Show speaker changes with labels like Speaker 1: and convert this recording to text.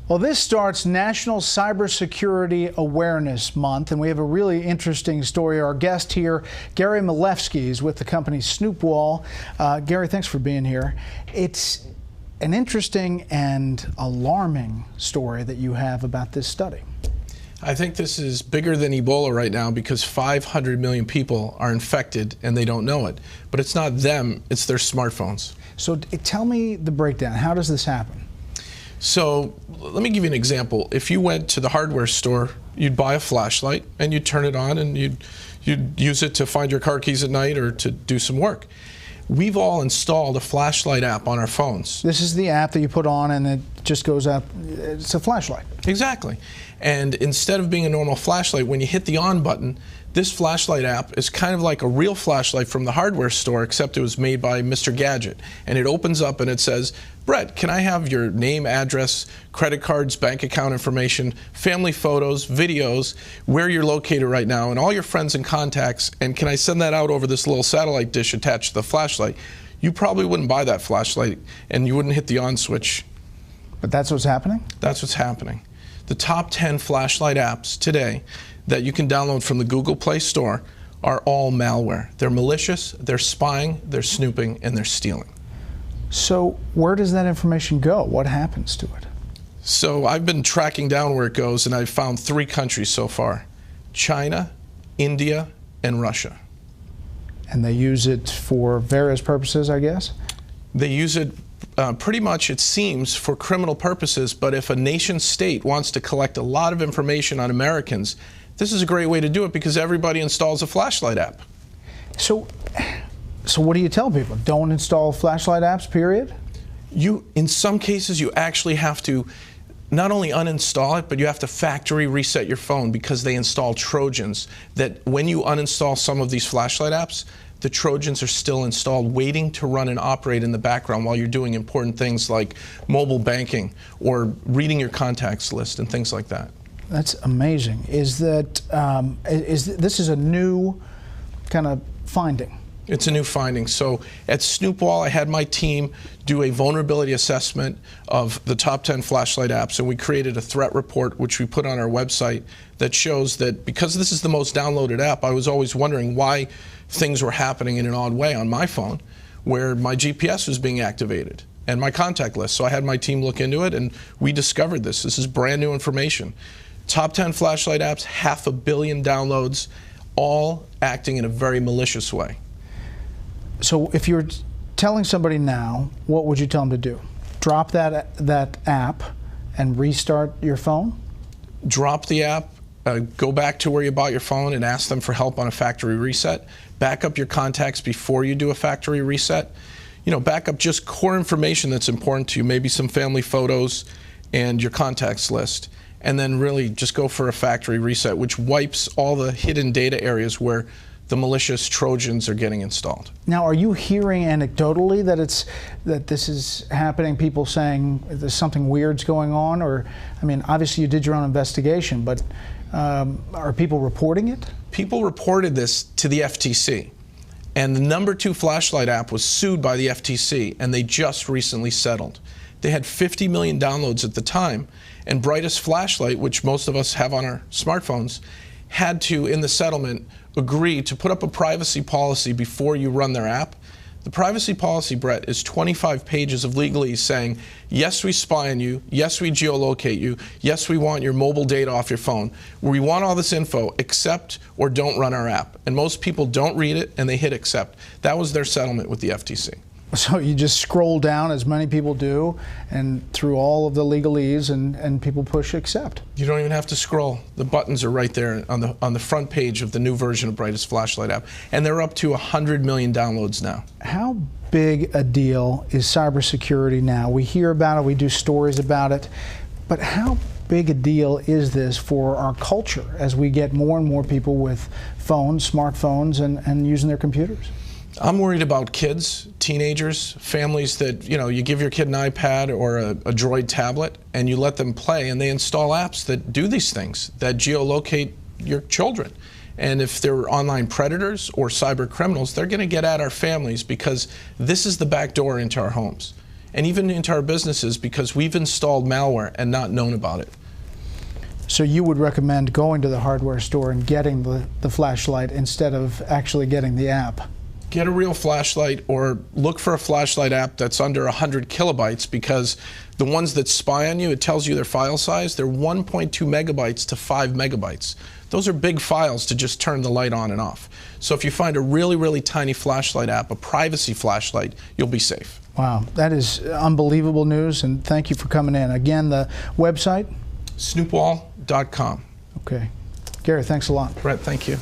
Speaker 1: Well, this starts National Cybersecurity Awareness Month, and we have a really interesting story. Our guest here, Gary Malevsky, is with the company Snoopwall. Gary, thanks for being here. It's an interesting and alarming story that you have about this study.
Speaker 2: I think this is bigger than Ebola right now because 500 million people are infected and they don't know it. But it's not them, it's their smartphones.
Speaker 1: So tell me the breakdown. How does this happen?
Speaker 2: So let me give you an example. If you went to the hardware store, you'd buy a flashlight and you'd turn it on and you'd use it to find your car keys at night or to do some work. We've all installed a flashlight app on our phones.
Speaker 1: This is the app that you put on and it just goes out. It's a flashlight.
Speaker 2: Exactly. And instead of being a normal flashlight, when you hit the on button, this flashlight app is kind of like a real flashlight from the hardware store, except it was made by Mr. Gadget. And it opens up and it says, Brett, can I have your name, address, credit cards, bank account information, family photos, videos, where you're located right now, and all your friends and contacts, and can I send that out over this little satellite dish attached to the flashlight? You probably wouldn't buy that flashlight and you wouldn't hit the on switch.
Speaker 1: But that's what's happening?
Speaker 2: That's what's happening. The top 10 flashlight apps today that you can download from the Google Play Store are all malware. They're malicious, they're spying, they're snooping, and they're stealing.
Speaker 1: So where does that information go? What happens to it?
Speaker 2: So I've been tracking down where it goes, and I've found 3 countries so far: China, India, and Russia.
Speaker 1: And they use it for various purposes, I guess?
Speaker 2: They use it pretty much, it seems, for criminal purposes, but if a nation state wants to collect a lot of information on Americans, this is a great way to do it because everybody installs a flashlight app.
Speaker 1: So what do you tell people? Don't install flashlight apps, period?
Speaker 2: In some cases, you actually have to not only uninstall it, but you have to factory reset your phone because they install Trojans that when you uninstall some of these flashlight apps, the Trojans are still installed waiting to run and operate in the background while you're doing important things like mobile banking or reading your contacts list and things like that.
Speaker 1: That's amazing. This is a new kind of finding?
Speaker 2: It's a new finding. So at Snoopwall, I had my team do a vulnerability assessment of the top 10 flashlight apps, and we created a threat report, which we put on our website, that shows that because this is the most downloaded app, I was always wondering why things were happening in an odd way on my phone, where my GPS was being activated and my contact list. So I had my team look into it, and we discovered this. This is brand new information. Top 10 flashlight apps, 500 million downloads, all acting in a very malicious way.
Speaker 1: So if you're telling somebody now, what would you tell them to do? Drop that app and restart your phone?
Speaker 2: Drop the app, go back to where you bought your phone and ask them for help on a factory reset. Back up your contacts before you do a factory reset. Back up just core information that's important to you, maybe some family photos and your contacts list. And then really just go for a factory reset, which wipes all the hidden data areas where the malicious Trojans are getting installed.
Speaker 1: Now, are you hearing anecdotally that this is happening? People saying there's something weird's going on, or I mean, obviously you did your own investigation, but are people reporting it? People
Speaker 2: reported this to the FTC, and the #2 flashlight app was sued by the FTC, and they just recently settled. They had 50 million downloads at the time, and Brightest Flashlight, which most of us have on our smartphones, had to, in the settlement, agree to put up a privacy policy before you run their app. The privacy policy, Brett, is 25 pages of legalese saying, yes, we spy on you, yes, we geolocate you, yes, we want your mobile data off your phone. We want all this info, accept or don't run our app. And most people don't read it and they hit accept. That was their settlement with the FTC.
Speaker 1: So you just scroll down, as many people do, and through all of the legalese, and people push accept.
Speaker 2: You don't even have to scroll. The buttons are right there on the front page of the new version of Brightest Flashlight app, and they're up to 100 million downloads now.
Speaker 1: How big a deal is cybersecurity now? We hear about it, we do stories about it, but how big a deal is this for our culture as we get more and more people with phones, smartphones, and using their computers?
Speaker 2: I'm worried about kids, teenagers, families that, you give your kid an iPad or a Droid tablet and you let them play and they install apps that do these things, that geolocate your children. And if they're online predators or cyber criminals, they're going to get at our families because this is the back door into our homes. and even into our businesses because we've installed malware and not known about it.
Speaker 1: So you would recommend going to the hardware store and getting the flashlight instead of actually getting the app?
Speaker 2: Get a real flashlight, or look for a flashlight app that's under 100 kilobytes, because the ones that spy on you, it tells you their file size, they're 1.2 megabytes to 5 megabytes. Those are big files to just turn the light on and off. So if you find a really, really tiny flashlight app, a privacy flashlight, you'll be safe.
Speaker 1: Wow, that is unbelievable news, and thank you for coming in. Again, the website?
Speaker 2: Snoopwall.com.
Speaker 1: Okay. Gary, thanks a lot.
Speaker 2: Brett, thank you.